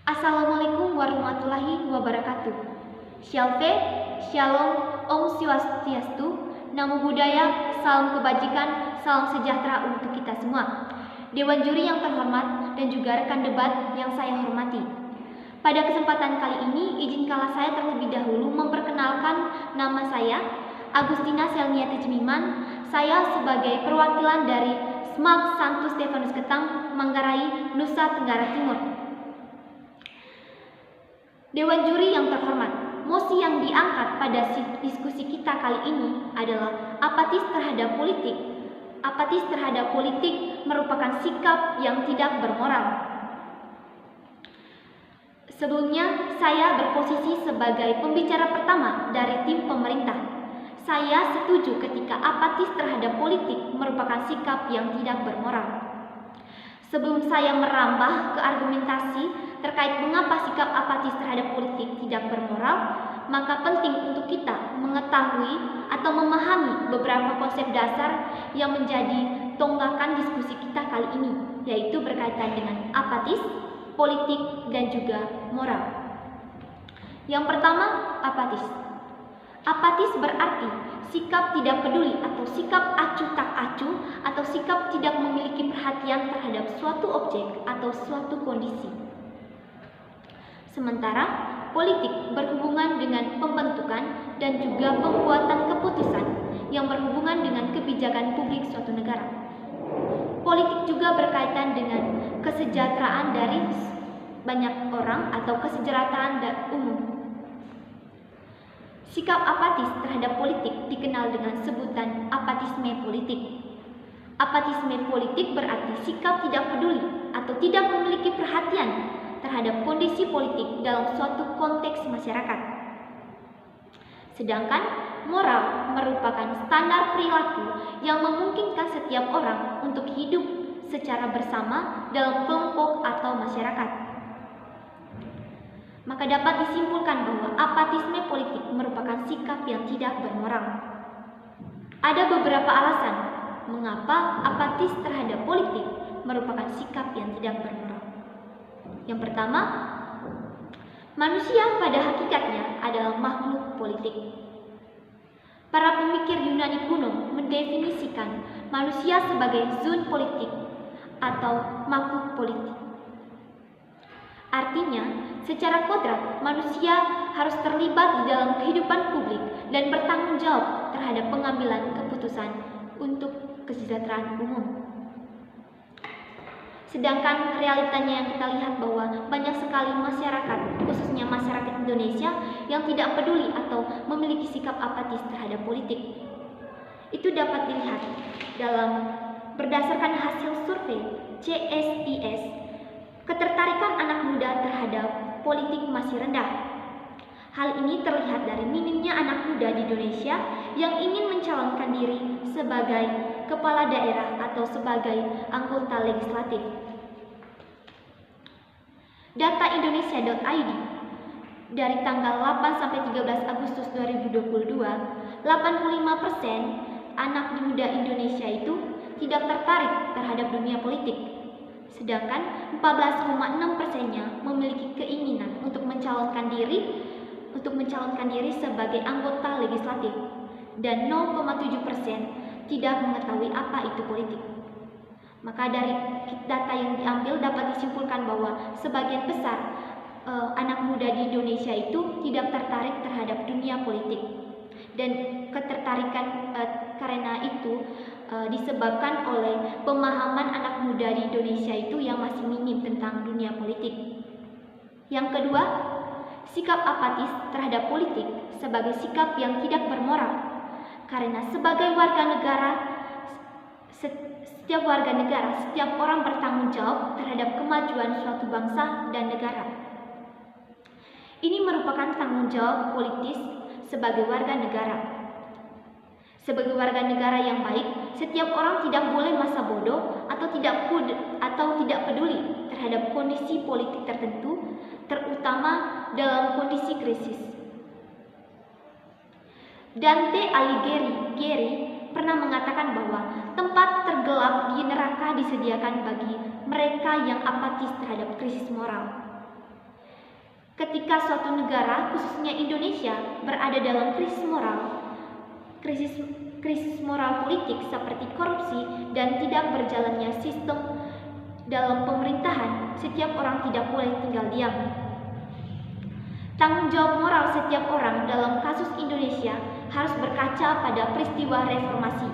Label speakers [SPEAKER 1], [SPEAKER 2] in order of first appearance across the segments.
[SPEAKER 1] Assalamualaikum warahmatullahi wabarakatuh. Shalve, Shalom, Om Swastiastu, Namo Buddhaya, salam kebajikan, salam sejahtera untuk kita semua. Dewan juri yang terhormat dan juga rekan debat yang saya hormati. Pada kesempatan kali ini, izinkanlah saya terlebih dahulu memperkenalkan nama saya, Agustina Selniati Cemiman. Saya sebagai perwakilan dari SMAK Santo Stefanus Ketang, Manggarai, Nusa Tenggara Timur. Dewan juri yang terhormat, mosi yang diangkat pada diskusi kita kali ini adalah apatis terhadap politik. Apatis terhadap politik merupakan sikap yang tidak bermoral. Sebelumnya, saya berposisi sebagai pembicara pertama dari tim pemerintah. Saya setuju ketika apatis terhadap politik merupakan sikap yang tidak bermoral. Sebelum saya merambah ke argumentasi terkait mengapa sikap apatis terhadap politik tidak bermoral, maka penting untuk kita mengetahui atau memahami beberapa konsep dasar yang menjadi tonggakan diskusi kita kali ini, yaitu berkaitan dengan apatis, politik, dan juga moral. Yang pertama, apatis. Apatis berarti sikap tidak peduli atau sikap acuh tak acuh atau sikap tidak memiliki perhatian terhadap suatu objek atau suatu kondisi. Sementara politik berhubungan dengan pembentukan dan juga pembuatan keputusan yang berhubungan dengan kebijakan publik suatu negara. Politik juga berkaitan dengan kesejahteraan dari banyak orang atau kesejahteraan umum. Sikap apatis terhadap politik dikenal dengan sebutan apatisme politik. Apatisme politik berarti sikap tidak peduli atau tidak memiliki perhatian terhadap kondisi politik dalam suatu konteks masyarakat. Sedangkan moral merupakan standar perilaku yang memungkinkan setiap orang untuk hidup secara bersama dalam kelompok atau masyarakat. Maka dapat disimpulkan bahwa apatisme politik merupakan sikap yang tidak bermoral. Ada beberapa alasan mengapa apatis terhadap politik merupakan sikap yang tidak bermoral. Yang pertama, manusia pada hakikatnya adalah makhluk politik. Para pemikir Yunani kuno mendefinisikan manusia sebagai zoon politik atau makhluk politik. Artinya, secara kodrat, manusia harus terlibat di dalam kehidupan publik dan bertanggung jawab terhadap pengambilan keputusan untuk kesejahteraan umum. Sedangkan realitanya yang kita lihat bahwa banyak sekali masyarakat, khususnya masyarakat Indonesia, yang tidak peduli atau memiliki sikap apatis terhadap politik. Itu dapat dilihat dalam berdasarkan hasil survei CSIS. Ketertarikan anak muda terhadap politik masih rendah. Hal ini terlihat dari minimnya anak muda di Indonesia yang ingin mencalonkan diri sebagai kepala daerah atau sebagai anggota legislatif. Data Indonesia.id dari tanggal 8 sampai 13 Agustus 2022, 85% anak muda Indonesia itu tidak tertarik terhadap dunia politik. Sedangkan 14,6%-nya memiliki keinginan untuk mencalonkan diri sebagai anggota legislatif dan 0,7% tidak mengetahui apa itu politik. Maka dari data yang diambil dapat disimpulkan bahwa sebagian besar anak muda di Indonesia itu tidak tertarik terhadap dunia politik. Dan ketertarikan karena itu disebabkan oleh pemahaman anak muda di Indonesia itu yang masih minim tentang dunia politik. Yang kedua, sikap apatis terhadap politik sebagai sikap yang tidak bermoral. Karena sebagai warga negara, setiap orang bertanggung jawab terhadap kemajuan suatu bangsa dan negara. Ini merupakan tanggung jawab politis sebagai warga negara. Sebagai warga negara yang baik, setiap orang tidak boleh masa bodoh atau tidak peduli terhadap kondisi politik tertentu, terutama dalam kondisi krisis. Dante Alighieri pernah mengatakan bahwa tempat tergelap di neraka disediakan bagi mereka yang apatis terhadap krisis moral. Ketika suatu negara, khususnya Indonesia, berada dalam krisis moral politik seperti korupsi dan tidak berjalannya sistem dalam pemerintahan, setiap orang tidak boleh tinggal diam. Tanggung jawab moral setiap orang dalam kasus Indonesia harus berkaca pada peristiwa reformasi,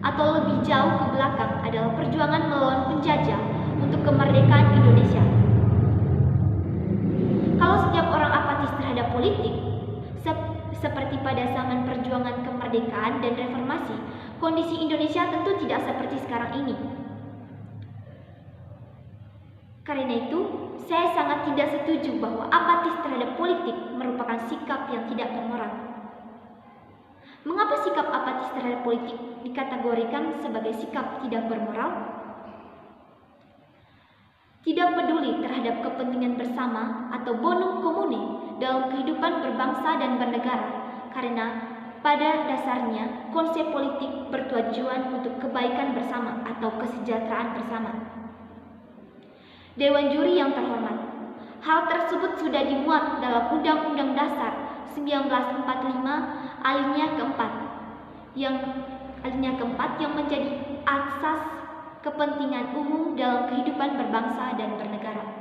[SPEAKER 1] atau lebih jauh ke belakang adalah perjuangan melawan penjajah untuk kemerdekaan Indonesia. Kalau setiap orang apatis terhadap politik, seperti pada zaman perjuangan kemerdekaan dan reformasi, kondisi Indonesia tentu tidak seperti sekarang ini. Karena itu, saya sangat tidak setuju bahwa apatis terhadap politik merupakan sikap yang tidak bermoral. Mengapa sikap apatis terhadap politik dikategorikan sebagai sikap tidak bermoral? Tidak peduli terhadap kepentingan bersama atau bonum commune dalam kehidupan berbangsa dan bernegara, karena pada dasarnya konsep politik bertujuan untuk kebaikan bersama atau kesejahteraan bersama. Dewan Juri yang terhormat, hal tersebut sudah dimuat dalam Undang-Undang Dasar 1945 alinea keempat yang menjadi asas kepentingan umum dalam kehidupan berbangsa dan bernegara.